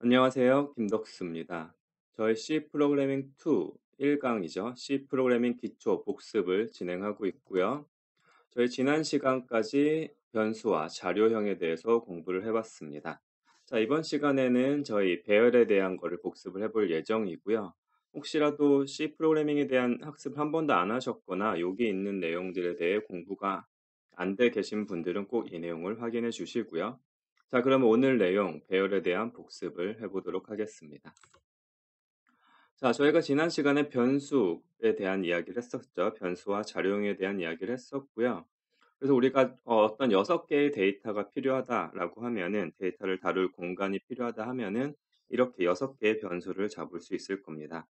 안녕하세요. 김덕수입니다. 저희 C 프로그래밍 2 1강이죠. C 프로그래밍 기초 복습을 진행하고 있고요. 저희 지난 시간까지 변수와 자료형에 대해서 공부를 해봤습니다. 자, 이번 시간에는 저희 배열에 대한 거를 복습을 해볼 예정이고요. 혹시라도 C 프로그래밍에 대한 학습 한 번도 안 하셨거나 여기 있는 내용들에 대해 공부가 안 돼 계신 분들은 꼭 이 내용을 확인해 주시고요. 자, 그러면 오늘 내용 배열에 대한 복습을 해보도록 하겠습니다. 자, 저희가 지난 시간에 변수에 대한 이야기를 했었죠. 변수와 자료형에 대한 이야기를 했었고요. 그래서 우리가 어떤 6개의 데이터가 필요하다라고 하면은 데이터를 다룰 공간이 필요하다 하면은 이렇게 6개의 변수를 잡을 수 있을 겁니다.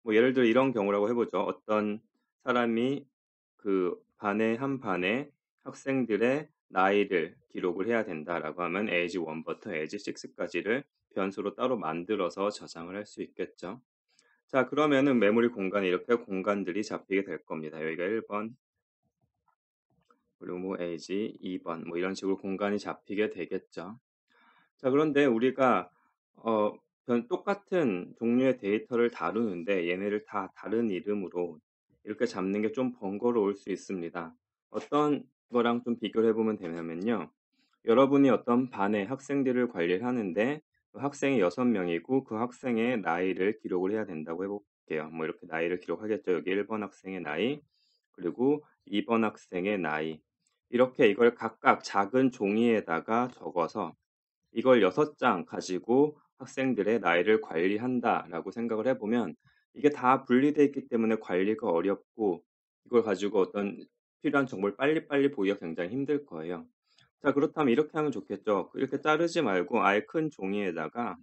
뭐 예를 들어 이런 경우라고 해 보죠. 어떤 사람이 그 반의 한 반에 학생들의 나이를 기록을 해야 된다라고 하면 age 1부터 age 6까지를 변수로 따로 만들어서 저장을 할 수 있겠죠. 자, 그러면은 메모리 공간에 이렇게 공간들이 잡히게 될 겁니다. 여기가 1번, 그리고 뭐 age 2번 뭐 이런 식으로 공간이 잡히게 되겠죠. 자, 그런데 우리가 어 똑같은 종류의 데이터를 다루는데 얘네를 다 다른 이름으로 이렇게 잡는 게 좀 번거로울 수 있습니다. 어떤 거랑 좀 비교를 해 보면 되냐면요. 여러분이 어떤 반의 학생들을 관리를 하는데 그 학생이 6 명이고 그 학생의 나이를 기록을 해야 된다고 해 볼게요. 뭐 이렇게 나이를 기록하겠죠. 여기 1번 학생의 나이, 그리고 2번 학생의 나이. 이렇게 이걸 각각 작은 종이에다가 적어서 이걸 6장 가지고 학생들의 나이를 관리한다라고 생각을 해 보면 이게 다 분리되어 있기 때문에 관리가 어렵고 이걸 가지고 어떤 필요한 정보를 빨리빨리 보기가 굉장히 힘들 거예요. 자, 그렇다면 이렇게 하면 좋겠죠. 이렇게 자르지 말고 아예 큰 종이에다가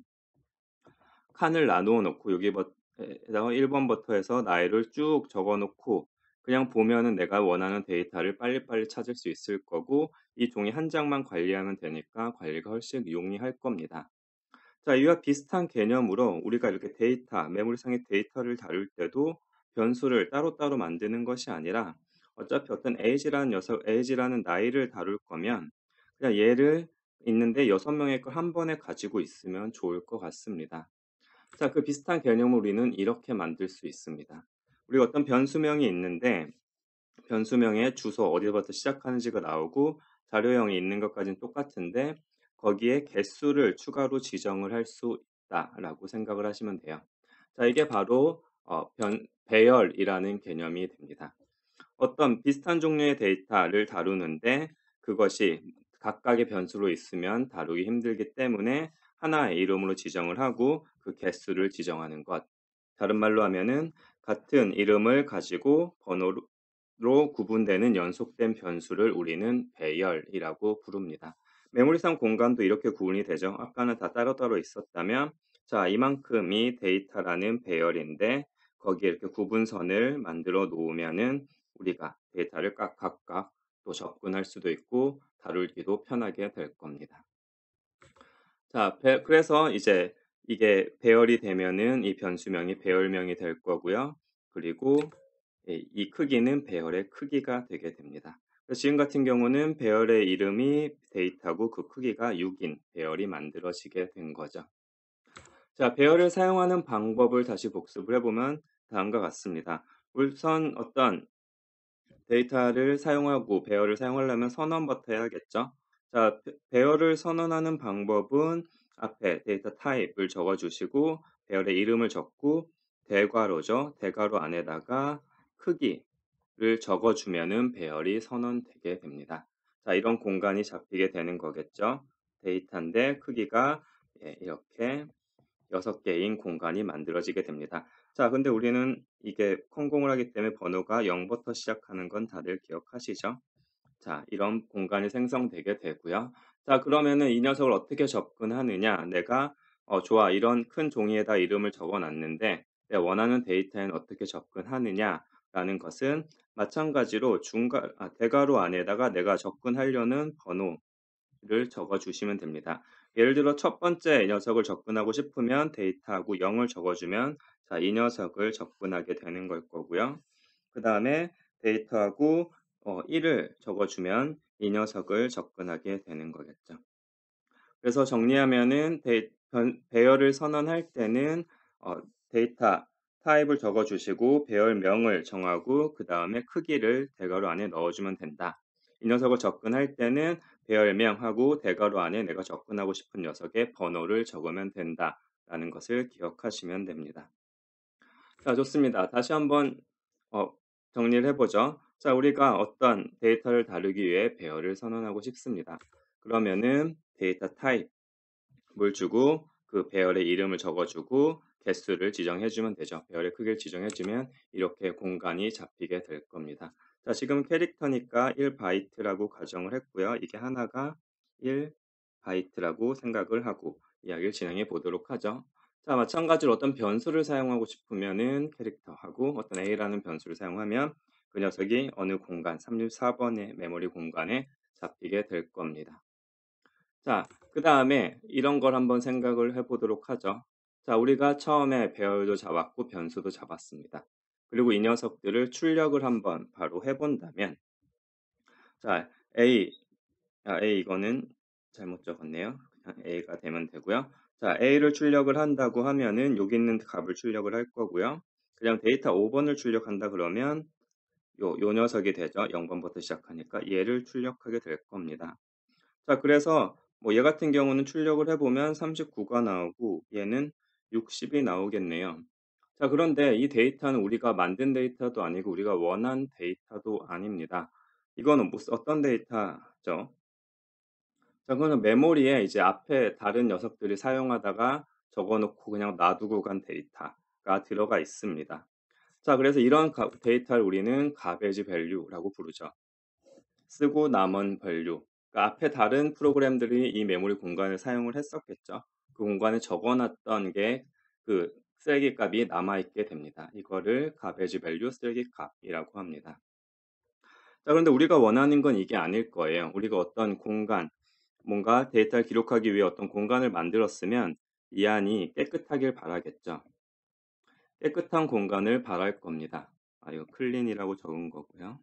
칸을 나누어 놓고 여기에다가 1 번부터 해서 나이를 쭉 적어 놓고 그냥 보면은 내가 원하는 데이터를 빨리빨리 찾을 수 있을 거고 이 종이 한 장만 관리하면 되니까 관리가 훨씬 용이할 겁니다. 자, 이와 비슷한 개념으로 우리가 이렇게 메모리상의 데이터를 다룰 때도 변수를 따로따로 만드는 것이 아니라 어차피 어떤 age라는 나이를 다룰 거면 그냥 얘를 있는데 6명의 걸 한 번에 가지고 있으면 좋을 것 같습니다. 자, 그 비슷한 개념을 우리는 이렇게 만들 수 있습니다. 우리가 어떤 변수명이 있는데 변수명의 주소 어디서부터 시작하는지가 나오고 자료형이 있는 것까지는 똑같은데 거기에 개수를 추가로 지정을 할 수 있다라고 생각을 하시면 돼요. 자, 이게 바로 배열이라는 개념이 됩니다. 어떤 비슷한 종류의 데이터를 다루는데 그것이 각각의 변수로 있으면 다루기 힘들기 때문에 하나의 이름으로 지정을 하고 그 개수를 지정하는 것. 다른 말로 하면은 같은 이름을 가지고 번호로 구분되는 연속된 변수를 우리는 배열이라고 부릅니다. 메모리상 공간도 이렇게 구분이 되죠. 아까는 다 따로따로 있었다면 자, 이만큼이 데이터라는 배열인데 거기에 이렇게 구분선을 만들어 놓으면은 우리가 데이터를 각각 또 접근할 수도 있고 다루기도 편하게 될 겁니다. 자, 그래서 이제 이게 배열이 되면은 이 변수명이 배열명이 될 거고요. 그리고 이 크기는 배열의 크기가 되게 됩니다. 그래서 지금 같은 경우는 배열의 이름이 데이터고 그 크기가 6인 배열이 만들어지게 된 거죠. 자, 배열을 사용하는 방법을 다시 복습을 해보면 다음과 같습니다. 우선 어떤 데이터를 사용하고 배열을 사용하려면 선언부터 해야겠죠. 자, 배열을 선언하는 방법은 앞에 데이터 타입을 적어 주시고 배열의 이름을 적고 대괄호죠. 대괄호 안에다가 크기를 적어 주면은 배열이 선언되게 됩니다. 자, 이런 공간이 잡히게 되는 거겠죠. 데이터인데 크기가 이렇게 6개인 공간이 만들어지게 됩니다. 자, 근데 우리는 이게 컴공을 하기 때문에 번호가 0부터 시작하는 건 다들 기억하시죠? 자, 이런 공간이 생성되게 되고요. 자, 그러면은 이 녀석을 어떻게 접근하느냐? 내가 좋아. 이런 큰 종이에다 이름을 적어 놨는데 내가 원하는 데이터에는 어떻게 접근하느냐라는 것은 마찬가지로 대괄호 안에다가 내가 접근하려는 번호를 적어 주시면 됩니다. 예를 들어 첫 번째 녀석을 접근하고 싶으면 데이터하고 0을 적어 주면 자, 이 녀석을 접근하게 되는 걸 거고요. 그다음에 데이터하고 1을 적어 주면 이 녀석을 접근하게 되는 거겠죠. 그래서 정리하면은 배열을 선언할 때는 데이터 타입을 적어 주시고 배열명을 정하고 그다음에 크기를 대괄호 안에 넣어 주면 된다. 이 녀석을 접근할 때는 배열명하고 대괄호 안에 내가 접근하고 싶은 녀석의 번호를 적으면 된다라는 것을 기억하시면 됩니다. 자, 좋습니다. 다시 한번 어 정리를 해 보죠. 자, 우리가 어떤 데이터를 다루기 위해 배열을 선언하고 싶습니다. 그러면은 데이터 타입을 주고 그 배열의 이름을 적어 주고 개수를 지정해 주면 되죠. 배열의 크기를 지정해 주면 이렇게 공간이 잡히게 될 겁니다. 자, 지금 캐릭터니까 1 바이트라고 가정을 했고요. 이게 하나가 1 바이트라고 생각을 하고 이야기를 진행해 보도록 하죠. 자, 마찬가지로 어떤 변수를 사용하고 싶으면은 캐릭터하고 어떤 A라는 변수를 사용하면 그 녀석이 어느 공간 34번의 메모리 공간에 잡히게 될 겁니다. 자, 그다음에 이런 걸 한번 생각을 해 보도록 하죠. 자, 우리가 처음에 배열도 잡았고 변수도 잡았습니다. 그리고 이 녀석들을 출력을 한번 바로 해 본다면 자, A 이거는 잘못 적었네요. 그냥 A가 되면 되고요. 자, A를 출력을 한다고 하면은 여기 있는 값을 출력을 할 거고요. 그냥 데이터 5번을 출력한다 그러면 요 녀석이 되죠. 0번부터 시작하니까 얘를 출력하게 될 겁니다. 자, 그래서 뭐 얘 같은 경우는 출력을 해 보면 39가 나오고 얘는 60이 나오겠네요. 자, 그런데 이 데이터는 우리가 만든 데이터도 아니고 우리가 원한 데이터도 아닙니다. 이거는 어떤 데이터죠? 자, 그거는 메모리에 이제 앞에 다른 녀석들이 사용하다가 적어 놓고 그냥 놔두고 간 데이터가 들어가 있습니다. 자, 그래서 이런 데이터를 우리는 가베지 밸류라고 부르죠. 쓰고 남은 밸류. 그러니까 앞에 다른 프로그램들이 이 메모리 공간을 사용을 했었겠죠. 그 공간에 적어 놨던 게 그 쓰레기 값이 남아 있게 됩니다. 이거를 가베지 밸류 쓰레기 값이라고 합니다. 자, 그런데 우리가 원하는 건 이게 아닐 거예요. 우리가 어떤 공간, 뭔가 데이터를 기록하기 위해 어떤 공간을 만들었으면 이 안이 깨끗하길 바라겠죠. 깨끗한 공간을 바랄 겁니다. 이거 클린이라고 적은 거고요.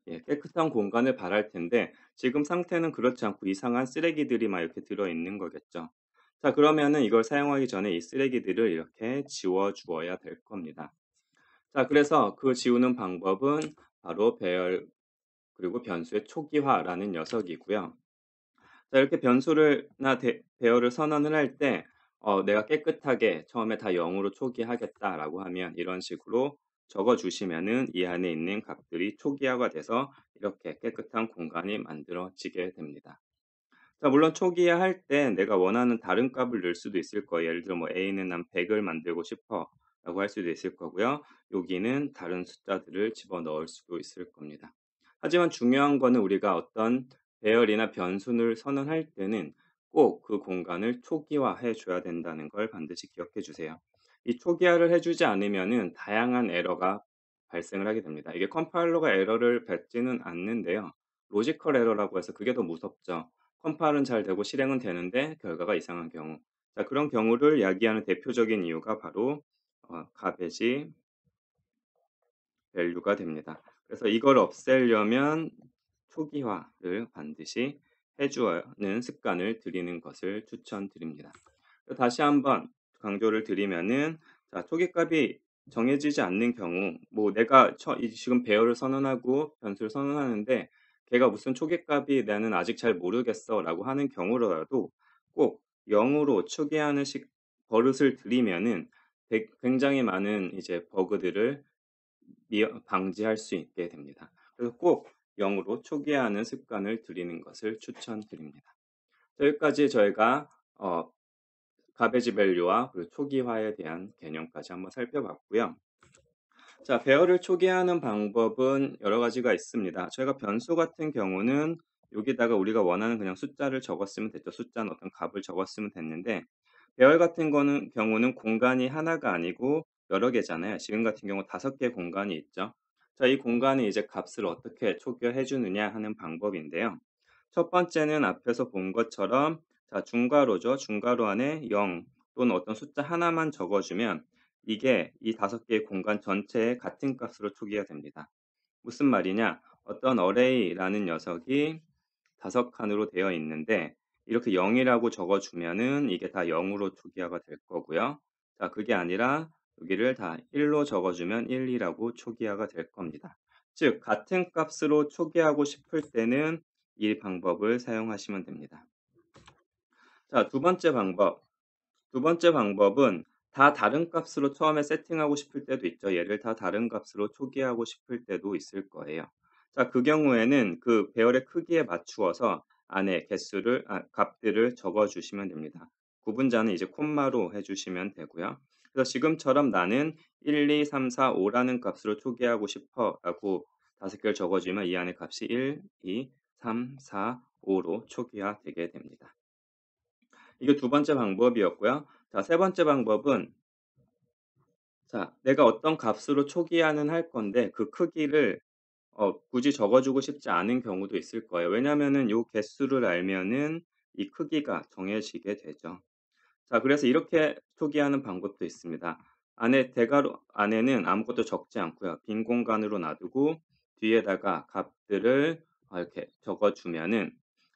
예, 깨끗한 공간을 바랄 텐데 지금 상태는 그렇지 않고 이상한 쓰레기들이 막 이렇게 들어 있는 거겠죠. 자, 그러면은 이걸 사용하기 전에 이 쓰레기들을 이렇게 지워 주어야 될 겁니다. 자, 그래서 그 지우는 방법은 바로 배열 그리고 변수의 초기화라는 녀석이고요. 자, 이렇게 변수를나 배열을 선언을 할 때 내가 깨끗하게 처음에 다 0으로 초기하겠다라고 하면 이런 식으로 적어 주시면은 이 안에 있는 값들이 초기화가 돼서 이렇게 깨끗한 공간이 만들어지게 됩니다. 자, 물론 초기화할 때 내가 원하는 다른 값을 넣을 수도 있을 거예요. 예를 들어 뭐 A는 난 100을 만들고 싶어라고 할 수도 있을 거고요. 여기는 다른 숫자들을 집어넣을 수도 있을 겁니다. 하지만 중요한 거는 우리가 어떤 배열이나 변수를 선언할 때는 꼭 그 공간을 초기화해 줘야 된다는 걸 반드시 기억해 주세요. 이 초기화를 해 주지 않으면은 다양한 에러가 발생을 하게 됩니다. 이게 컴파일러가 에러를 뱉지는 않는데요. 로지컬 에러라고 해서 그게 더 무섭죠. 컴파일은 잘 되고 실행은 되는데 결과가 이상한 경우. 자, 그런 경우를 야기하는 대표적인 이유가 바로 가베지 밸류가 됩니다. 그래서 이걸 없애려면 초기화를 반드시 해 주는 습관을 들이는 것을 추천드립니다. 다시 한번 강조를 드리면은 자, 초기값이 정해지지 않는 경우 뭐 내가 지금 배열을 선언하고 변수를 선언하는데 걔가 무슨 초기값이 나는 아직 잘 모르겠어라고 하는 경우라도 꼭 0으로 초기화하는 버릇을 들이면은 굉장히 많은 이제 버그들을 방지할 수 있게 됩니다. 그래서 꼭 0으로 초기화하는 습관을 들이는 것을 추천드립니다. 여기까지 저희가 가베지 밸류와 그리고 초기화에 대한 개념까지 한번 살펴봤고요. 자, 배열을 초기화하는 방법은 여러 가지가 있습니다. 저희가 변수 같은 경우는 여기다가 우리가 원하는 그냥 숫자를 적었으면 됐죠. 숫자는 어떤 값을 적었으면 됐는데 배열 같은 경우는 공간이 하나가 아니고 여러 개잖아요. 지금 같은 경우 5개 공간이 있죠. 자, 이 공간에 이제 값을 어떻게 초기화해 주느냐 하는 방법인데요. 첫 번째는 앞에서 본 것처럼 자, 중괄호죠. 중괄호 안에 0 또는 어떤 숫자 하나만 적어주면 이게 이 5개의 공간 전체에 같은 값으로 초기화 됩니다. 무슨 말이냐? 어떤 array라는 녀석이 5칸으로 되어 있는데 이렇게 0이라고 적어주면은 이게 다 0으로 초기화가 될 거고요. 자, 그게 아니라 여기를 다 1로 적어주면 1, 2라고 초기화가 될 겁니다. 즉, 같은 값으로 초기화하고 싶을 때는 이 방법을 사용하시면 됩니다. 자, 두 번째 방법. 두 번째 방법은 다 다른 값으로 처음에 세팅하고 싶을 때도 있죠. 얘를 다 다른 값으로 초기화하고 싶을 때도 있을 거예요. 자, 그 경우에는 그 배열의 크기에 맞추어서 안에 값들을 적어 주시면 됩니다. 구분자는 이제 콤마로 해 주시면 되고요. 그래서 지금처럼 나는 1, 2, 3, 4, 5라는 값으로 초기화하고 싶어라고 다섯 개를 적어 주면 이 안에 값이 1, 2, 3, 4, 5로 초기화되게 됩니다. 이게 두 번째 방법이었고요. 자, 세 번째 방법은 자, 내가 어떤 값으로 초기화는 할 건데 그 크기를 굳이 적어 주고 싶지 않은 경우도 있을 거예요. 왜냐면은 요 개수를 알면은 이 크기가 정해지게 되죠. 자, 그래서 이렇게 초기화하는 방법도 있습니다. 대괄호 안에는 아무것도 적지 않고요. 빈 공간으로 놔두고 뒤에다가 값들을 이렇게 적어 주면은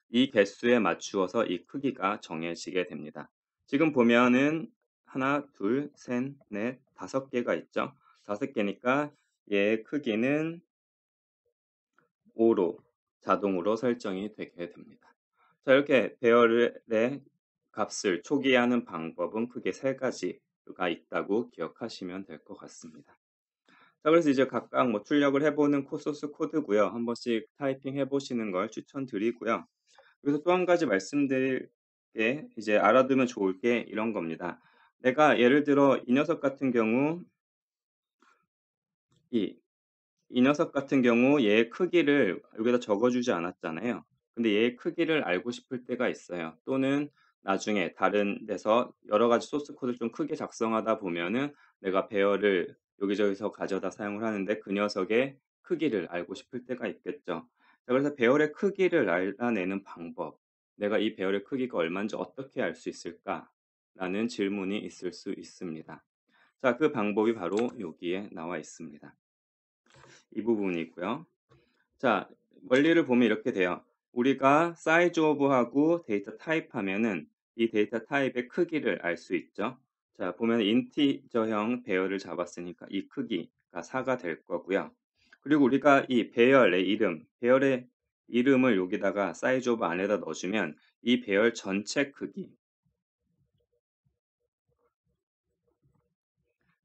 이 개수에 맞추어서 이 크기가 정해지게 됩니다. 지금 보면은 하나, 둘, 셋, 넷, 다섯 개가 있죠. 다섯 개니까 얘의 크기는 5로 자동으로 설정이 되게 됩니다. 자, 이렇게 배열의 값을 초기화하는 방법은 크게 세 가지가 있다고 기억하시면 될 것 같습니다. 자, 그래서 이제 각각 뭐 출력을 해보는 소스 코드고요. 한 번씩 타이핑 해보시는 걸 추천드리고요. 그래서 또 한 가지 말씀드릴 게 이제 알아두면 좋을 게 이런 겁니다. 내가 예를 들어 이 이 녀석 같은 경우 얘의 크기를 여기다 적어 주지 않았잖아요. 근데 얘의 크기를 알고 싶을 때가 있어요. 또는 나중에 다른 데서 여러 가지 소스 코드를 좀 크게 작성하다 보면은 내가 배열을 여기저기서 가져다 사용을 하는데 그 녀석의 크기를 알고 싶을 때가 있겠죠. 자, 그래서 배열의 크기를 알아내는 방법. '내가 이 배열의 크기가 얼마인지 어떻게 알 수 있을까?'라는 질문이 있을 수 있습니다. 자, 그 방법이 바로 여기에 나와 있습니다. 이 부분이고요. 자, 원리를 보면 이렇게 돼요. 우리가 size of하고 데이터 타입 하면은 이 데이터 타입의 크기를 알 수 있죠. 자, 보면 인티저형 배열을 잡았으니까 이 크기가 4가 될 거고요. 그리고 우리가 이 배열의 이름을 여기다가 size of 안에다 넣어주면 이 배열 전체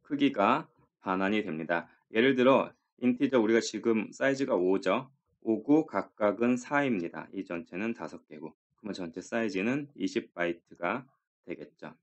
크기가 반환이 됩니다. 예를 들어 인티저 우리가 지금 사이즈가 5죠. 5고 각각은 4입니다. 이 전체는 5개고. 그러면 전체 사이즈는 20바이트가 되겠죠.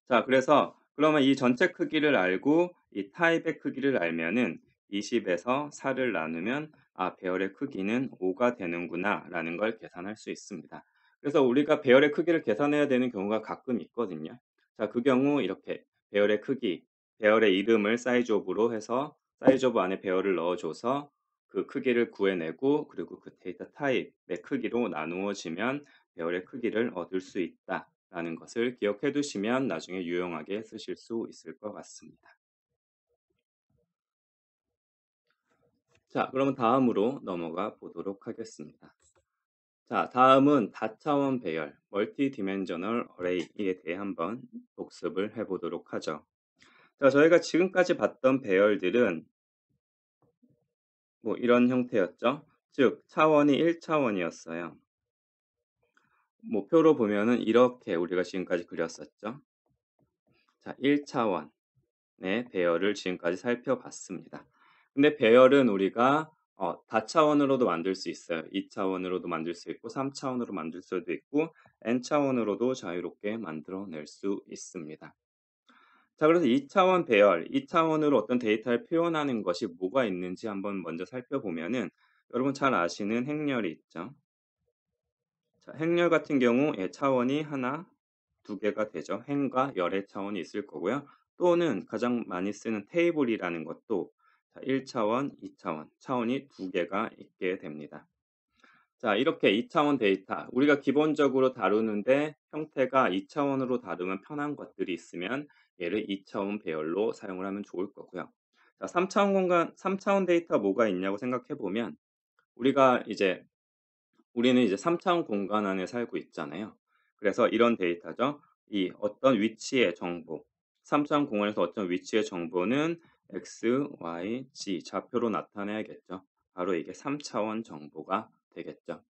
자, 그래서 그러면 이 전체 크기를 알고 이 타입의 크기를 알면은 20에서 4를 나누면 배열의 크기는 5가 되는구나라는 걸 계산할 수 있습니다. 그래서 우리가 배열의 크기를 계산해야 되는 경우가 가끔 있거든요. 자, 그 경우 이렇게 배열의 크기, 배열의 이름을 사이즈 오브로 해서 사이즈 오브 안에 배열을 넣어줘서 그 크기를 구해내고 그리고 그 데이터 타입의 크기로 나누어지면 배열의 크기를 얻을 수 있다라는 것을 기억해 두시면 나중에 유용하게 쓰실 수 있을 것 같습니다. 자, 그러면 다음으로 넘어가 보도록 하겠습니다. 자, 다음은 다차원 배열, 멀티 디멘저널 어레이에 대해 한번 복습을 해 보도록 하죠. 자, 저희가 지금까지 봤던 배열들은 뭐 이런 형태였죠. 즉, 차원이 1차원이었어요. 뭐 표로 보면은 이렇게 우리가 지금까지 그렸었죠. 자, 1차원의 배열을 지금까지 살펴봤습니다. 근데 배열은 우리가 다차원으로도 만들 수 있어요. 2차원으로도 만들 수 있고 3차원으로 만들 수도 있고 n차원으로도 자유롭게 만들어낼 수 있습니다. 자, 그래서 2차원 배열, 2차원으로 어떤 데이터를 표현하는 것이 뭐가 있는지 한번 먼저 살펴보면은 여러분 잘 아시는 행렬이 있죠. 자, 행렬 같은 경우 차원이 하나, 두 개가 되죠. 행과 열의 차원이 있을 거고요. 또는 가장 많이 쓰는 테이블이라는 것도 1차원, 2차원, 차원이 두 개가 있게 됩니다. 자, 이렇게 2차원 데이터 우리가 기본적으로 다루는데 형태가 2차원으로 다루면 편한 것들이 있으면 얘를 2차원 배열로 사용을 하면 좋을 거고요. 자, 3차원 데이터 뭐가 있냐고 생각해 보면 우리가 이제 우리는 이제 3차원 공간 안에 살고 있잖아요. 그래서 이런 데이터죠. 이 어떤 위치의 정보, 3차원 공간에서 어떤 위치의 정보는 x, y, z 좌표로 나타내야겠죠. 바로 이게 3차원 정보가 되겠죠.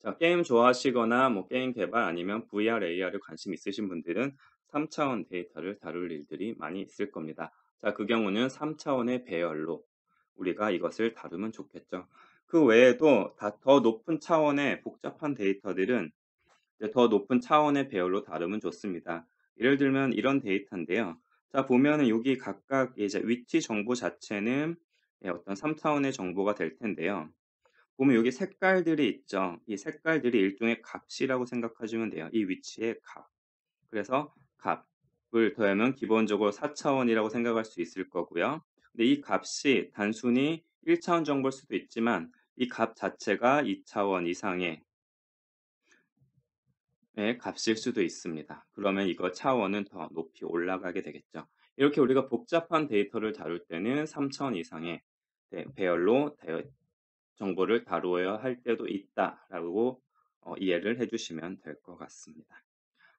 자, 게임 좋아하시거나 뭐 게임 개발 아니면 VR, AR에 관심 있으신 분들은 3차원 데이터를 다룰 일들이 많이 있을 겁니다. 자, 그 경우는 3차원의 배열로 우리가 이것을 다루면 좋겠죠. 그 외에도 더 높은 차원의 복잡한 데이터들은 이제 더 높은 차원의 배열로 다루면 좋습니다. 예를 들면 이런 데이터인데요. 자, 보면은 여기 각각 이제 위치 정보 자체는 어떤 3차원의 정보가 될 텐데요. 보면 여기 색깔들이 있죠. 이 색깔들이 일종의 값이라고 생각하시면 돼요. 이 위치의 값. 그래서 값을 더하면 기본적으로 4차원이라고 생각할 수 있을 거고요. 근데 이 값이 단순히 1차원 정보일 수도 있지만 이 값 자체가 2차원 이상의 값일 수도 있습니다. 그러면 이거 차원은 더 높이 올라가게 되겠죠. 이렇게 우리가 복잡한 데이터를 다룰 때는 3차원 이상의 배열로 정보를 다루어야 할 때도 있다라고 이해를 해주시면 될 것 같습니다.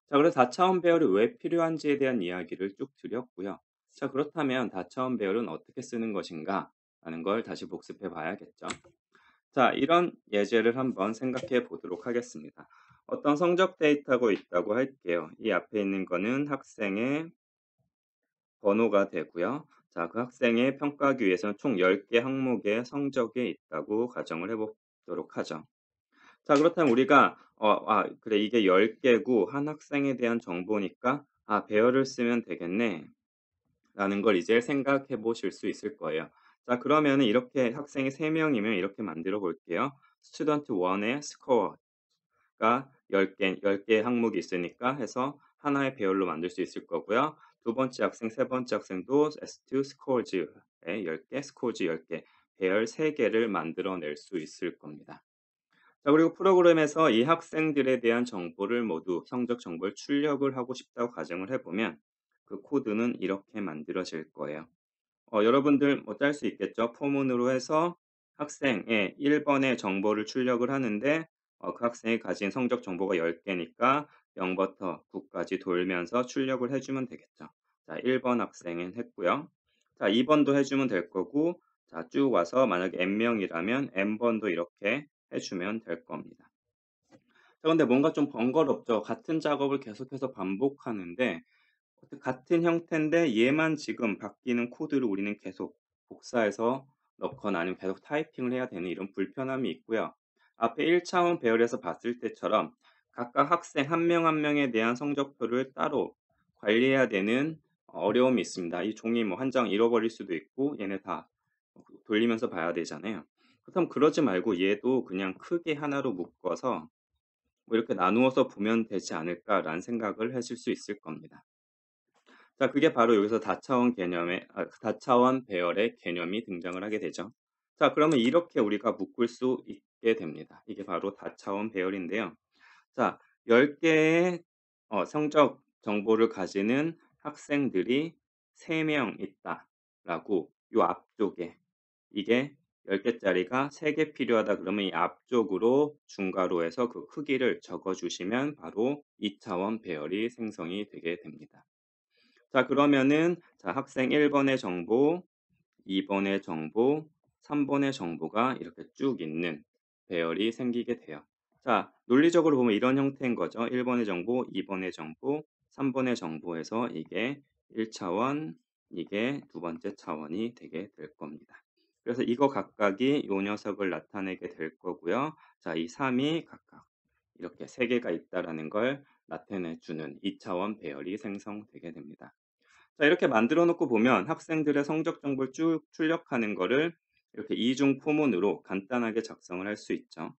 자, 그래서 다차원 배열이 왜 필요한지에 대한 이야기를 쭉 드렸고요. 자, 그렇다면 다차원 배열은 어떻게 쓰는 것인가 라는 걸 다시 복습해 봐야겠죠. 자, 이런 예제를 한번 생각해 보도록 하겠습니다. 어떤 성적 데이터가 있다고 할게요. 이 앞에 있는 거는 학생의 번호가 되고요. 자, 그 학생의 평가하기 위해서는 총 10개 항목의 성적이 있다고 가정을 해 보도록 하죠. 자, 그렇다면 우리가 그래 이게 10개고 한 학생에 대한 정보니까 배열을 쓰면 되겠네 라는 걸 이제 생각해 보실 수 있을 거예요. 자, 그러면은 이렇게 학생이 3명이면 이렇게 만들어 볼게요. 스튜던트 1의 스코어가 10개 항목이 있으니까 해서 하나의 배열로 만들 수 있을 거고요. 두 번째 학생, 세 번째 학생도 S2 스코어즈의 10개, 스코어즈 10개, 배열 3개를 만들어낼 수 있을 겁니다. 자, 그리고 프로그램에서 이 학생들에 대한 정보를 모두 성적 정보를 출력을 하고 싶다고 가정을 해보면 그 코드는 이렇게 만들어질 거예요. 여러분들 뭐 짤 수 있겠죠. 포문으로 해서 학생의 1번의 정보를 출력을 하는데 그 학생이 가진 성적 정보가 10개니까 0부터 9까지 돌면서 출력을 해주면 되겠죠. 자, 1번 학생은 했고요. 자, 2번도 해주면 될 거고 자, 쭉 와서 만약에 n명이라면 n번도 이렇게 해주면 될 겁니다. 자, 근데 뭔가 좀 번거롭죠. 같은 작업을 계속해서 반복하는데 같은 형태인데 얘만 지금 바뀌는 코드를 우리는 계속 복사해서 넣거나 아니면 계속 타이핑을 해야 되는 이런 불편함이 있고요. 앞에 1차원 배열에서 봤을 때처럼 각각 학생 한 명 한 명에 대한 성적표를 따로 관리해야 되는 어려움이 있습니다. 이 종이 뭐 한 장 잃어버릴 수도 있고 얘네 다 돌리면서 봐야 되잖아요. 그렇다면 그러지 말고 얘도 그냥 크게 하나로 묶어서 뭐 이렇게 나누어서 보면 되지 않을까라는 생각을 하실 수 있을 겁니다. 자, 그게 바로 여기서 다차원 배열의 개념이 등장을 하게 되죠. 자, 그러면 이렇게 우리가 묶을 수 있게 됩니다. 이게 바로 다차원 배열인데요. 자, 10개의 성적 정보를 가지는 학생들이 3명 있다라고 요 앞쪽에 이게 10개짜리가 3개 필요하다 그러면 이 앞쪽으로 중괄호 해서 그 크기를 적어 주시면 바로 2차원 배열이 생성이 되게 됩니다. 자, 그러면은 학생 1번의 정보, 2번의 정보, 3번의 정보가 이렇게 쭉 있는 배열이 생기게 돼요. 자, 논리적으로 보면 이런 형태인 거죠. 1번의 정보, 2번의 정보, 3번의 정보에서 이게 1차원, 이게 두 번째 차원이 되게 될 겁니다. 그래서 이거 각각이 요 녀석을 나타내게 될 거고요. 자, 이 3이 각각 이렇게 3개가 있다라는 걸 나타내 주는 2차원 배열이 생성되게 됩니다. 자, 이렇게 만들어 놓고 보면 학생들의 성적 정보를 쭉 출력하는 거를 이렇게 이중 포문으로 간단하게 작성을 할 수 있죠.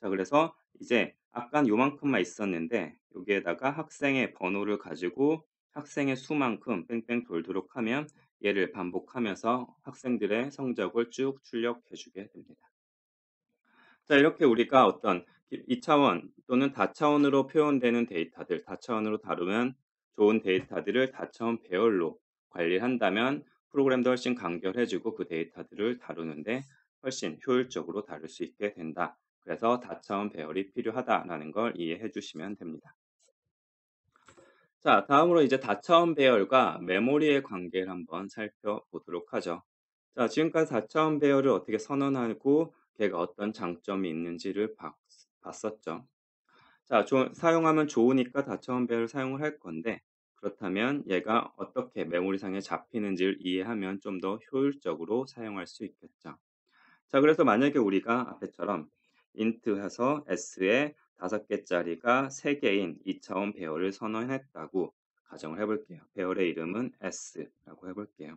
자, 그래서 이제 아깐 요만큼만 있었는데 여기에다가 학생의 번호를 가지고 학생의 수만큼 뺑뺑 돌도록 하면 얘를 반복하면서 학생들의 성적을 쭉 출력해 주게 됩니다. 자, 이렇게 우리가 어떤 2차원 또는 다차원으로 표현되는 데이터들, 다차원으로 다루면 좋은 데이터들을 다차원 배열로 관리한다면 프로그램도 훨씬 간결해지고 그 데이터들을 다루는데 훨씬 효율적으로 다룰 수 있게 된다. 그래서 다차원 배열이 필요하다라는 걸 이해해 주시면 됩니다. 자, 다음으로 이제 다차원 배열과 메모리의 관계를 한번 살펴보도록 하죠. 자, 지금까지 다차원 배열을 어떻게 선언하고 걔가 어떤 장점이 있는지를 봤었죠. 자, 사용하면 좋으니까 다차원 배열을 사용을 할 건데, 그렇다면 얘가 어떻게 메모리상에 잡히는지를 이해하면 좀 더 효율적으로 사용할 수 있겠죠. 자, 그래서 만약에 우리가 앞에처럼 int 해서 s에 5개짜리가 3개인 2차원 배열을 선언했다고 가정을 해볼게요. 배열의 이름은 s라고 해볼게요.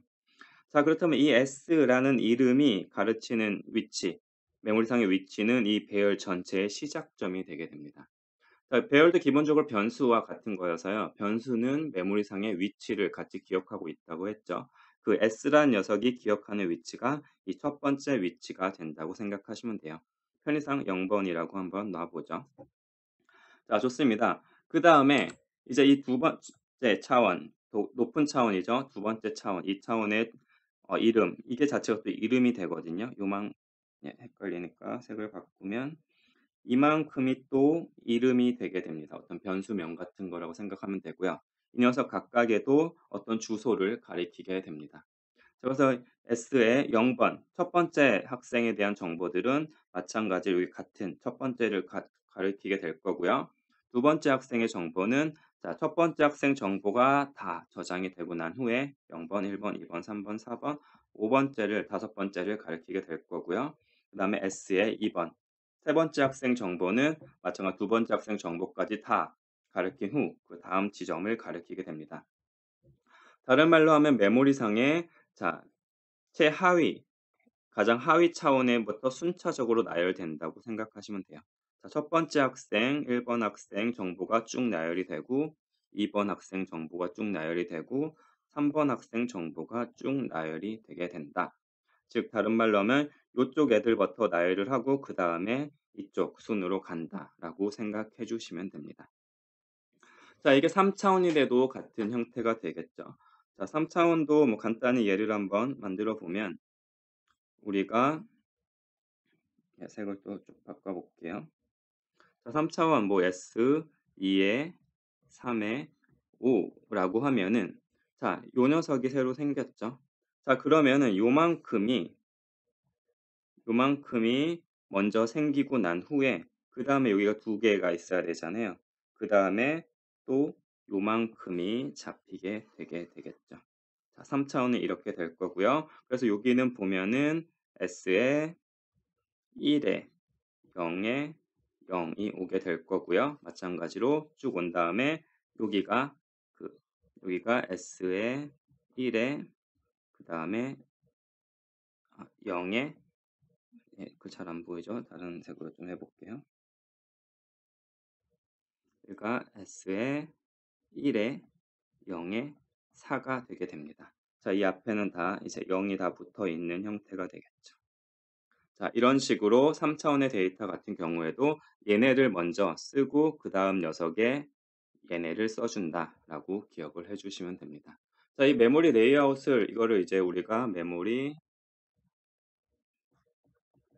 자, 그렇다면 이 s라는 이름이 가르치는 위치, 메모리상의 위치는 이 배열 전체의 시작점이 되게 됩니다. 자, 배열도 기본적으로 변수와 같은 거여서요. 변수는 메모리상의 위치를 같이 기억하고 있다고 했죠. 그 s라는 녀석이 기억하는 위치가 이 첫 번째 위치가 된다고 생각하시면 돼요. 편의상 0번이라고 한번 놔보죠. 자, 좋습니다. 그 다음에 이제 이 두 번째 차원, 높은 차원이죠. 두 번째 차원, 이 차원의 이름, 이게 자체가 또 이름이 되거든요. 헷갈리니까 색을 바꾸면 이만큼이 또 이름이 되게 됩니다. 어떤 변수명 같은 거라고 생각하면 되고요. 이 녀석 각각에도 어떤 주소를 가리키게 됩니다. 그래서 S의 0번, 첫 번째 학생에 대한 정보들은 마찬가지로 여기 같은 첫 번째를 가리키게 될 거고요. 두 번째 학생의 정보는 자, 첫 번째 학생 정보가 다 저장이 되고 난 후에 0번, 1번, 2번, 3번, 4번, 5번째를 다섯 번째를 가리키게 될 거고요. 그 다음에 S의 2번, 세 번째 학생 정보는 마찬가지로 두 번째 학생 정보까지 다 가리킨 후 그 다음 지점을 가리키게 됩니다. 다른 말로 하면 메모리상에 자, 최하위, 가장 하위 차원에부터 순차적으로 나열된다고 생각하시면 돼요. 자, 첫 번째 학생, 1번 학생 정보가 쭉 나열이 되고 2번 학생 정보가 쭉 나열이 되고 3번 학생 정보가 쭉 나열이 되게 된다. 즉 다른 말로 하면 이쪽 애들부터 나열을 하고 그 다음에 이쪽 순으로 간다라고 생각해 주시면 됩니다. 자, 이게 3차원이 돼도 같은 형태가 되겠죠. 자, 3차원도 뭐 간단히 예를 한번 만들어 보면 우리가 색을 또 좀 바꿔볼게요. 자, 3차원 뭐 S, 2에 3에 5라고 하면은 자, 요 녀석이 새로 생겼죠. 자, 그러면은 요만큼이 먼저 생기고 난 후에 그 다음에 여기가 두 개가 있어야 되잖아요. 그 다음에 또 요만큼이 잡히게 되게 되겠죠. 자, 3차원은 이렇게 될 거고요. 그래서 여기는 보면은 S에 1에 0에 0이 오게 될 거고요. 마찬가지로 쭉 온 다음에 여기가 여기가 S에 1에 그 다음에 0에 잘 안 보이죠? 다른 색으로 좀 해볼게요. 여기가 S에 1에 0에 4가 되게 됩니다. 자, 이 앞에는 다 이제 0이 다 붙어 있는 형태가 되겠죠. 자, 이런 식으로 3차원의 데이터 같은 경우에도 얘네를 먼저 쓰고 그 다음 녀석에 얘네를 써준다라고 기억을 해주시면 됩니다. 자, 이 메모리 레이아웃을 이거를 이제 우리가 메모리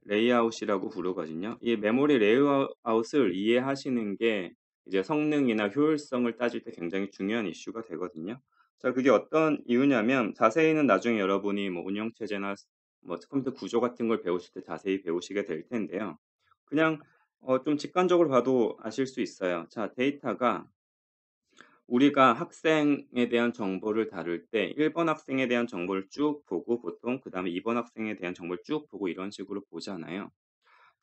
레이아웃이라고 부르거든요. 이 메모리 레이아웃을 이해하시는 게 이제 성능이나 효율성을 따질 때 굉장히 중요한 이슈가 되거든요. 자, 그게 어떤 이유냐면 자세히는 나중에 여러분이 뭐 운영체제나 뭐 컴퓨터 구조 같은 걸 배우실 때 자세히 배우시게 될 텐데요. 그냥 좀 직관적으로 봐도 아실 수 있어요. 자, 데이터가 우리가 학생에 대한 정보를 다룰 때 1번 학생에 대한 정보를 쭉 보고 보통 그다음에 2번 학생에 대한 정보를 쭉 보고 이런 식으로 보잖아요.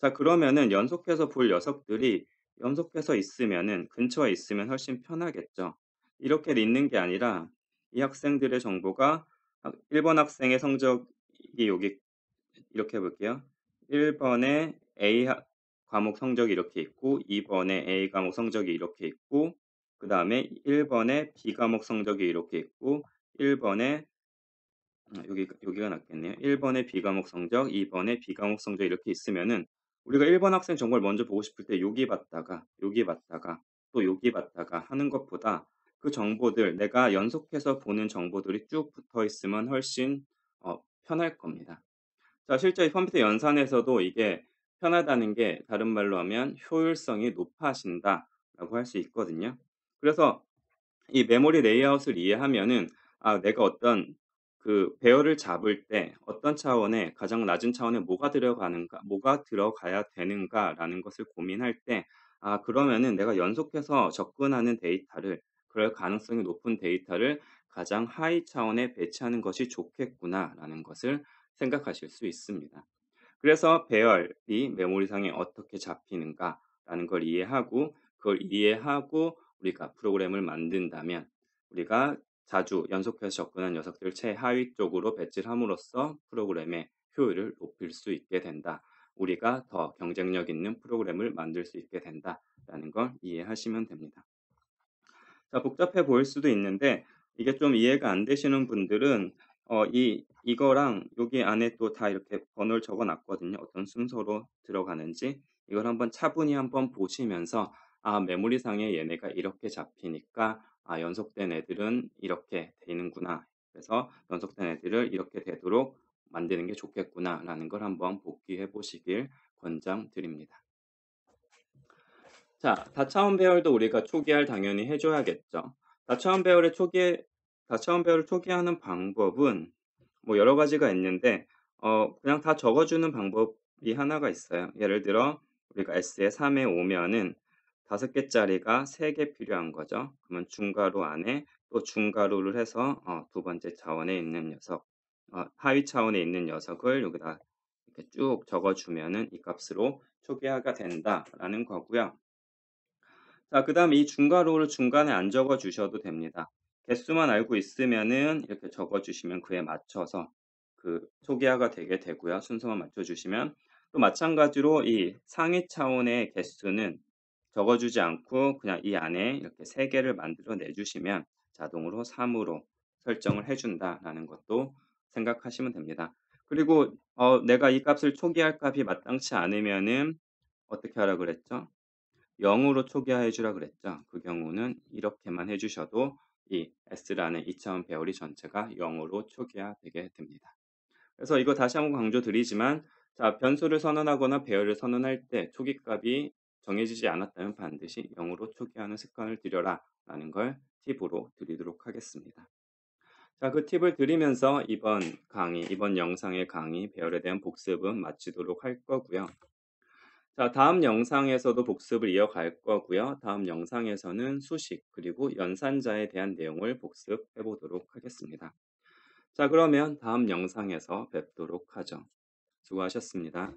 자, 그러면은 연속해서 볼 녀석들이 연속해서 있으면은 근처에 있으면 훨씬 편하겠죠. 이렇게 있는 게 아니라 이 학생들의 정보가 1번 학생의 성적이 여기 이렇게 해 볼게요. 1번에 과목 성적이 이렇게 있고 2번에 A 과목 성적이 이렇게 있고 그다음에 1번에 B 과목 성적이 이렇게 있고 1번에 여기가 낫겠네요. 1번에 B 과목 성적, 2번에 B 과목 성적 이렇게 있으면은 우리가 1번 학생 정보를 먼저 보고 싶을 때 여기 봤다가 또 여기 봤다가 하는 것보다 그 정보들 내가 연속해서 보는 정보들이 쭉 붙어 있으면 훨씬 편할 겁니다. 자, 실제 컴퓨터 연산에서도 이게 편하다는 게 다른 말로 하면 효율성이 높아진다라고 할 수 있거든요. 그래서 이 메모리 레이아웃을 이해하면은 내가 어떤 그 배열을 잡을 때 어떤 차원에 가장 낮은 차원에 뭐가 들어가는가, 뭐가 들어가야 되는가라는 것을 고민할 때 그러면은 내가 연속해서 접근하는 데이터를 그럴 가능성이 높은 데이터를 가장 하위 차원에 배치하는 것이 좋겠구나라는 것을 생각하실 수 있습니다. 그래서 배열이 메모리상에 어떻게 잡히는가라는 걸 이해하고 그걸 이해하고 우리가 프로그램을 만든다면 우리가 자주 연속해서 접근한 녀석들을 최하위 쪽으로 배치를 함으로써 프로그램의 효율을 높일 수 있게 된다. 우리가 더 경쟁력 있는 프로그램을 만들 수 있게 된다라는 걸 이해하시면 됩니다. 자, 복잡해 보일 수도 있는데 이게 좀 이해가 안 되시는 분들은 이거랑 여기 안에 또 다 이렇게 번호를 적어 놨거든요. 어떤 순서로 들어가는지. 이걸 한번 차분히 한번 보시면서 메모리상에 얘네가 이렇게 잡히니까 연속된 애들은 이렇게 되는구나. 그래서 연속된 애들을 이렇게 되도록 만드는 게 좋겠구나라는 걸 한번 복기해 보시길 권장드립니다. 자, 다차원 배열도 우리가 초기화를 당연히 해 줘야겠죠. 다차원 배열의 초기 다차원 배열을 초기화하는 방법은 뭐 여러 가지가 있는데 그냥 다 적어 주는 방법이 하나가 있어요. 예를 들어 우리가 S에 3에 오면은 5 개짜리가 3개 필요한 거죠. 그러면 중괄호 안에 또 중괄호를 해서 두 번째 차원에 있는 녀석, 하위 차원에 있는 녀석을 여기다 이렇게 쭉 적어 주면은 이 값으로 초기화가 된다라는 거고요. 자, 그다음 이 중괄호를 중간에 안 적어 주셔도 됩니다. 개수만 알고 있으면은 이렇게 적어 주시면 그에 맞춰서 그 초기화가 되게 되고요. 순서만 맞춰 주시면 또 마찬가지로 이 상위 차원의 개수는 적어 주지 않고 그냥 이 안에 이렇게 3 개를 만들어 내 주시면 자동으로 3 으로 설정을 해 준다라는 것도 생각하시면 됩니다. 그리고 내가 이 값을 초기화할 값이 마땅치 않으면은 어떻게 하라 그랬죠? 0 으로 초기화해 주라 그랬죠. 그 경우는 이렇게만 해 주셔도 이 S라는 2차원 배열이 전체가 0 으로 초기화되게 됩니다. 그래서 이거 다시 한번 강조드리지만 자, 변수를 선언하거나 배열을 선언할 때 초기값이 정해지지 않았다면 반드시 0 으로 초기화하는 습관을 들여라라는 걸 팁으로 드리도록 하겠습니다. 자, 그 팁을 드리면서 이번 영상의 강의 배열에 대한 복습은 마치도록 할 거고요. 자, 다음 영상에서도 복습을 이어갈 거고요. 다음 영상에서는 수식 그리고 연산자에 대한 내용을 복습해 보도록 하겠습니다. 자, 그러면 다음 영상에서 뵙도록 하죠. 수고하셨습니다.